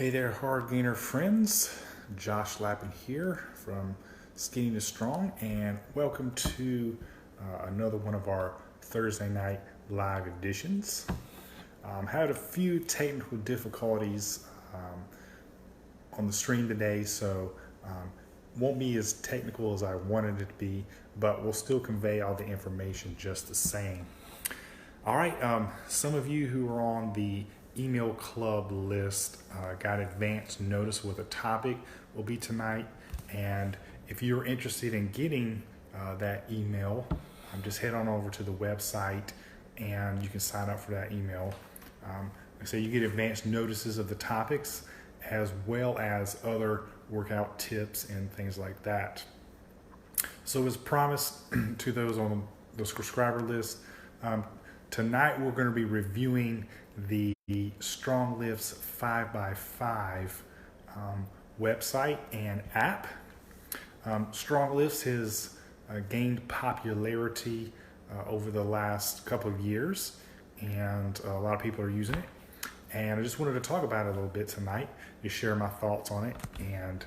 Hey there, hardgainer friends. Josh Lappin here from Skinny to Strong, and welcome to another one of our Thursday night live editions. Had a few technical difficulties on the stream today, so won't be as technical as I wanted it to be, but we'll still convey all the information just the same. All right, some of you who are on the email club list got advance notice what the topic will be tonight, and if you're interested in getting that email, just head on over to the website and you can sign up for that email. Like I say, you get advance notices of the topics as well as other workout tips and things like that. So as promised to those on the subscriber list, tonight we're going to be reviewing the Strong Lifts 5x5 website and app. Strong Lifts has gained popularity over the last couple of years, and a lot of people are using it. And I just wanted to talk about it a little bit tonight, to share my thoughts on it, and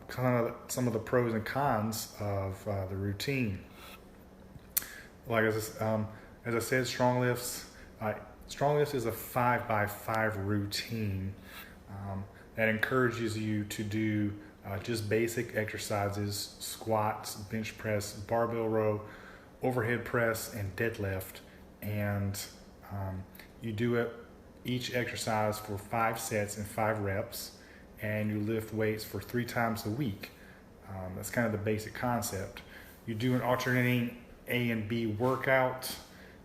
kind of some of the pros and cons of the routine. Like as I said, Strong Lifts is a 5x5 routine that encourages you to do just basic exercises: squats, bench press, barbell row, overhead press, and deadlift. And you do it each exercise for 5 sets and 5 reps, and you lift weights for 3 times a week. That's kind of the basic concept. You do an alternating A and B workout.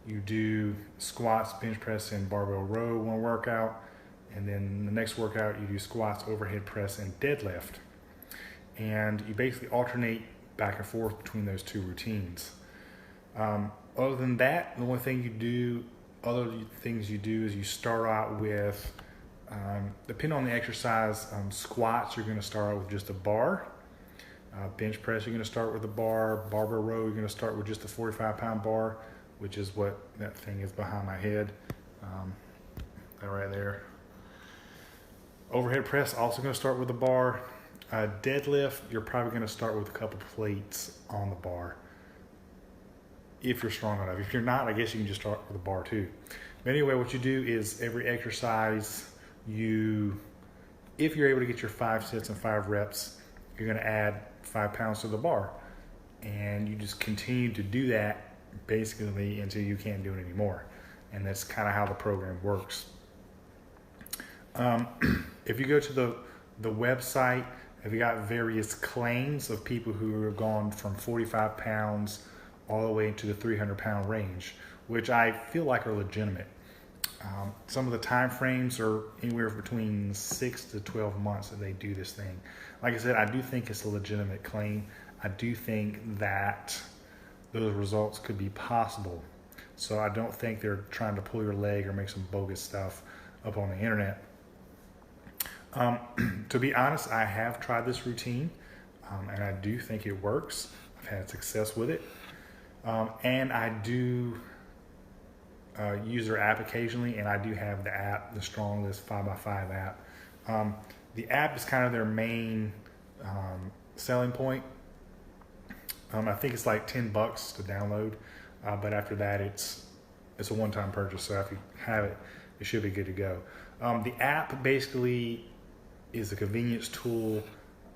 You do squats, bench press, and barbell row one workout, and then the next workout you do squats, overhead press, and deadlift. And you basically alternate back and forth between those 2 routines. Other than that, the only thing you do, other things you do is you start out with, depending on the exercise, squats you're going to start out with just a bar. Bench press you're going to start with a bar. Barbell row you're going to start with just a 45-pound bar, which is what that thing is behind my head, that right there. Overhead press, also going to start with a bar. Deadlift, you're probably going to start with a couple plates on the bar, if you're strong enough. If you're not, I guess you can just start with a bar too. But anyway, what you do is every exercise, if you're able to get your 5 sets and 5 reps, you're going to add 5 pounds to the bar. And you just continue to do that basically until you can't do it anymore. And that's kind of how the program works. If you go to the website, have you got various claims of people who have gone from 45 pounds all the way into the 300-pound range, which I feel like are legitimate. Some of the time frames are anywhere between 6 to 12 months that they do this thing. Like I said, I do think it's a legitimate claim. I do think that those results could be possible. So I don't think they're trying to pull your leg or make some bogus stuff up on the internet. To be honest, I have tried this routine, and I do think it works. I've had success with it. And I do use their app occasionally, and I do have the app, the Strong Lifts 5x5 app. The app is kind of their main selling point. I think it's like $10 to download, but after that it's a one-time purchase. So if you have it, it should be good to go. The app basically is a convenience tool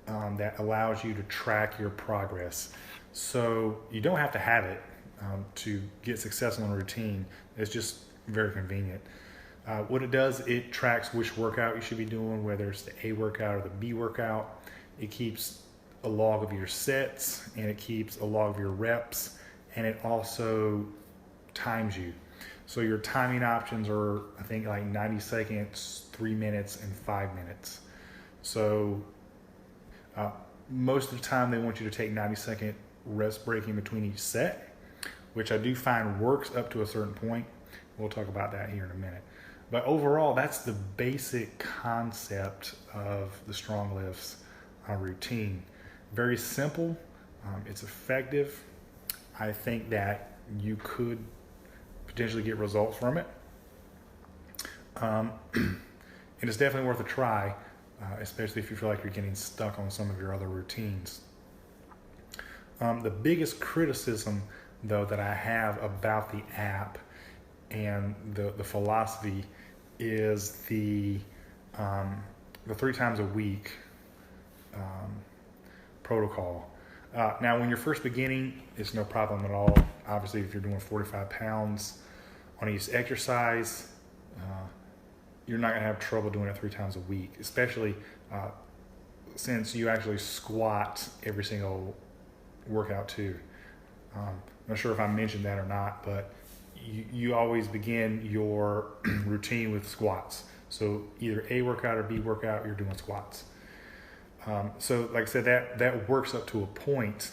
that allows you to track your progress. So you don't have to have it to get success on a routine. It's just very convenient. What it does, it tracks which workout you should be doing, whether it's the A workout or the B workout. It keeps a log of your sets, and it keeps a log of your reps, and it also times you. So your timing options are, I think, like 90 seconds, 3 minutes, and 5 minutes. So most of the time they want you to take 90-second rest break in between each set, which I do find works up to a certain point. We'll talk about that here in a minute. But overall, that's the basic concept of the Strong Lifts routine. Very simple. It's effective. I think that you could potentially get results from it. And it's definitely worth a try. especially if you feel like you're getting stuck on some of your other routines. The biggest criticism, though, that I have about the app and the philosophy is the 3 times a week protocol. Now, when you're first beginning, it's no problem at all. Obviously, if you're doing 45 pounds on each exercise, you're not going to have trouble doing it 3 times a week, especially since you actually squat every single workout too. I'm not sure if I mentioned that or not, but you always begin your routine with squats. So either A workout or B workout, you're doing squats. So like I said, that works up to a point.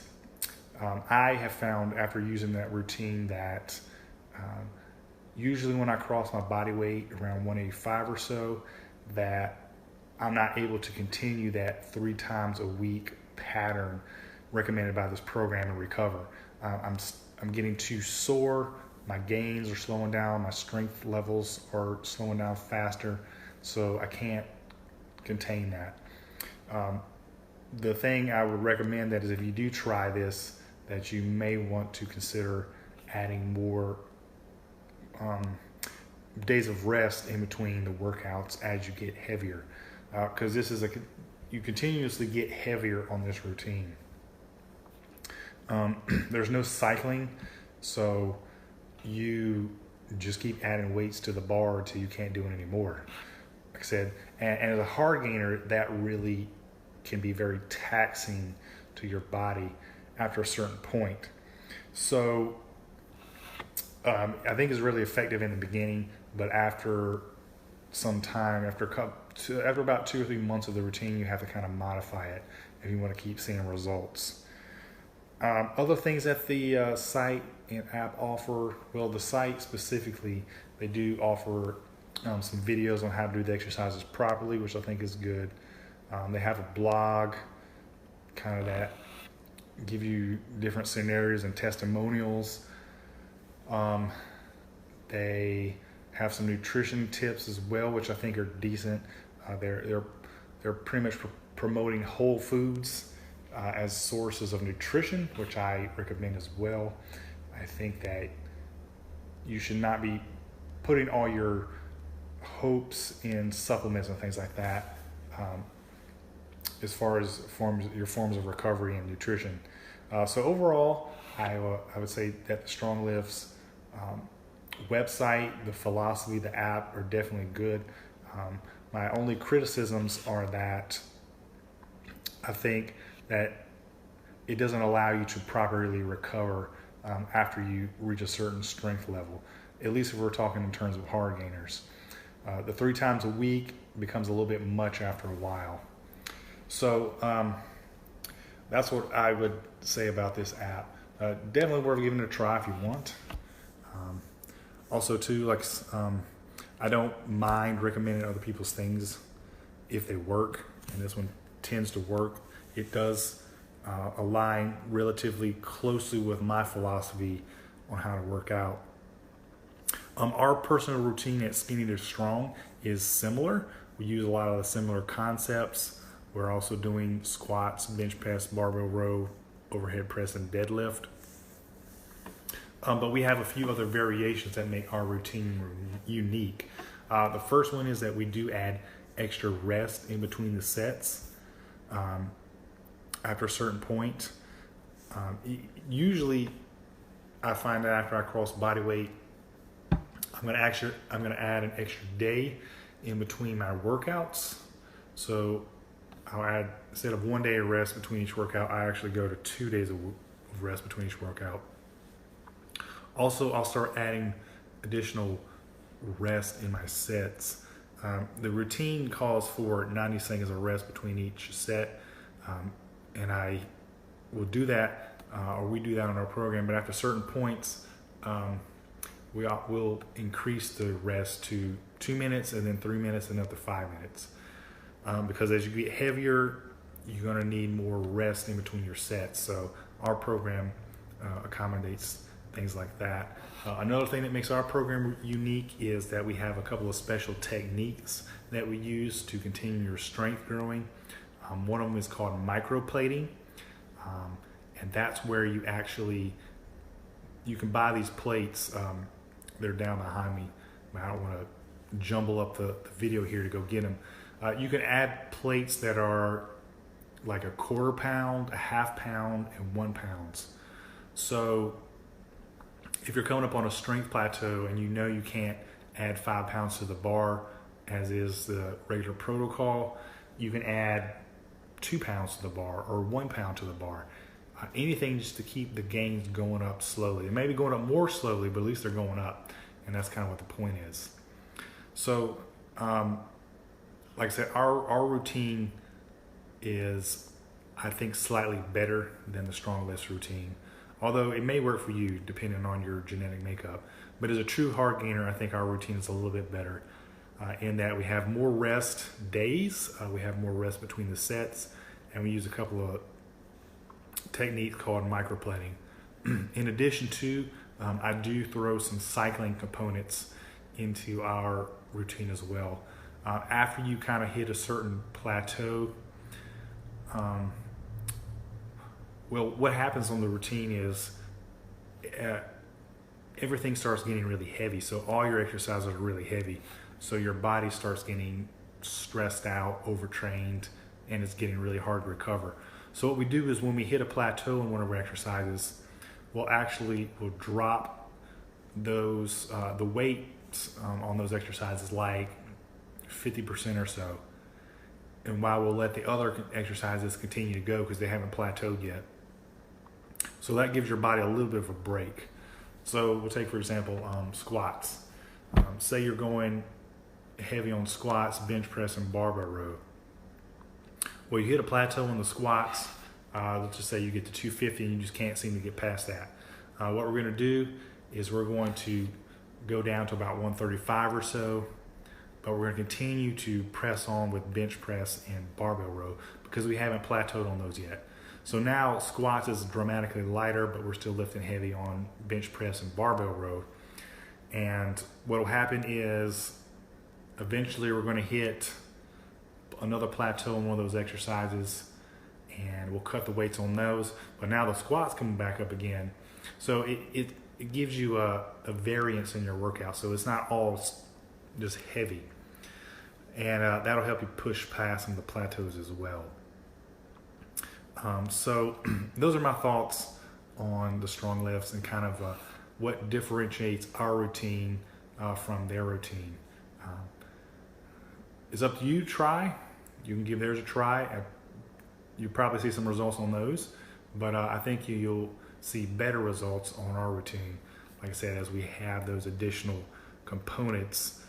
I have found after using that routine that usually when I cross my body weight around 185 or so, that I'm not able to continue that 3 times a week pattern recommended by this program and recover. I'm getting too sore. My gains are slowing down. My strength levels are slowing down faster, so I can't contain that. The thing I would recommend that is if you do try this, that you may want to consider adding more days of rest in between the workouts as you get heavier, because you continuously get heavier on this routine. There's no cycling, so you just keep adding weights to the bar until you can't do it anymore. Like I said, and as a hard gainer, that really can be very taxing to your body after a certain point. So I think it's really effective in the beginning, but after some time, after about 2 or 3 months of the routine, you have to kind of modify it if you want to keep seeing results. Other things that the site and app offer, well, the site specifically, they do offer some videos on how to do the exercises properly, which I think is good. They have a blog kind of that give you different scenarios and testimonials. They have some nutrition tips as well, which I think are decent. They're pretty much promoting whole foods as sources of nutrition, which I recommend as well. I think that you should not be putting all your hopes in supplements and things like that, as far as your forms of recovery and nutrition. So overall, I would say that the Strong Lifts website, the philosophy, the app are definitely good. My only criticisms are that I think that it doesn't allow you to properly recover after you reach a certain strength level, at least if we're talking in terms of hard gainers. The 3 times a week becomes a little bit much after a while. So that's what I would say about this app. Definitely worth giving it a try if you want. Also too, I don't mind recommending other people's things if they work, and this one tends to work. It does align relatively closely with my philosophy on how to work out. Our personal routine at Skinny to Strong is similar. We use a lot of the similar concepts. We're also doing squats, bench press, barbell row, overhead press, and deadlift. But we have a few other variations that make our routine unique. The first one is that we do add extra rest in between the sets. After a certain point, usually I find that after I cross body weight, I'm going to add an extra day in between my workouts. So I'll add, instead of 1 day of rest between each workout, I actually go to 2 days of rest between each workout. Also, I'll start adding additional rest in my sets. The routine calls for 90 seconds of rest between each set, and I will do that, or we do that on our program, but after certain points, we'll increase the rest to 2 minutes and then 3 minutes and up to 5 minutes. Because as you get heavier, you're going to need more rest in between your sets. So our program accommodates things like that. Another thing that makes our program unique is that we have a couple of special techniques that we use to continue your strength growing. One of them is called microplating, and that's where you can buy these plates. They're down behind me. I don't want to jumble up the video here to go get them. You can add plates that are like a 1/4 pound, a 1/2 pound, and 1 pound. So if you're coming up on a strength plateau and you know you can't add 5 pounds to the bar, as is the regular protocol, you can add 2 pounds to the bar or 1 pound to the bar. Anything just to keep the gains going up slowly. They may be going up more slowly, but at least they're going up. And that's kind of what the point is. So, like I said, our routine is, I think, slightly better than the strong lifts routine. Although it may work for you depending on your genetic makeup. But as a true hard gainer, I think our routine is a little bit better in that we have more rest days. We have more rest between the sets. And we use a couple of techniques called microplating. In addition to, I do throw some cycling components into our routine as well. After you kind of hit a certain plateau, well, what happens on the routine is everything starts getting really heavy. So all your exercises are really heavy. So your body starts getting stressed out, overtrained, and it's getting really hard to recover. So what we do is when we hit a plateau in one of our exercises, we'll drop those the weights on those exercises like 50% or so, and while we'll let the other exercises continue to go because they haven't plateaued yet. So that gives your body a little bit of a break. So we'll take, for example, squats. Say you're going heavy on squats, bench press, and barbell row. Well, you hit a plateau in the squats. Let's just say you get to 250 and you just can't seem to get past that. What we're going to do is we're going to go down to about 135 or so, but we're going to continue to press on with bench press and barbell row because we haven't plateaued on those yet. So now squats is dramatically lighter, but we're still lifting heavy on bench press and barbell row. And what will happen is eventually we're going to hit another plateau in one of those exercises, and we'll cut the weights on those. But now the squats coming back up again. So it gives you a variance in your workout. So it's not all just heavy. And that'll help you push past some of the plateaus as well. So those are my thoughts on the strong lifts and kind of what differentiates our routine from their routine. It's up to you to try. You can give theirs a try. You'll probably see some results on those, but I think you'll see better results on our routine, like I said, as we have those additional components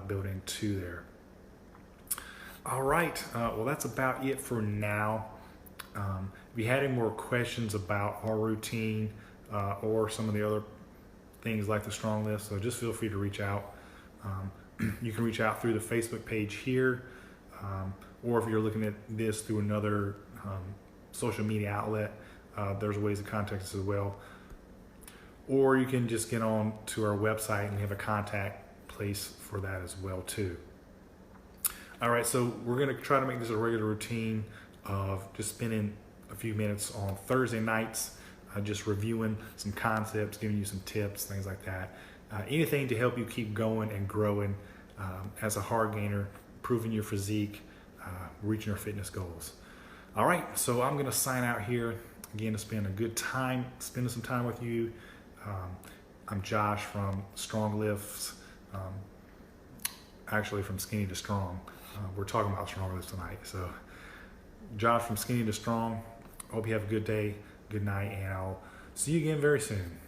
built into there. All right, well, that's about it for now. If you had any more questions about our routine or some of the other things like the strong lifts, so just feel free to reach out. You can reach out through the Facebook page here, or if you're looking at this through another social media outlet, there's ways to contact us as well. Or you can just get on to our website and we have a contact place for that as well too. All right, so we're going to try to make this a regular routine of just spending a few minutes on Thursday nights, just reviewing some concepts, giving you some tips, things like that. Anything to help you keep going and growing as a hard gainer, improving your physique, reaching your fitness goals. All right, so I'm going to sign out here again to spend a good time, spending some time with you. I'm Josh from Strong Lifts, actually from Skinny to Strong. We're talking about strong lifts tonight. So Josh from Skinny to Strong. Hope you have a good day, good night, and I'll see you again very soon.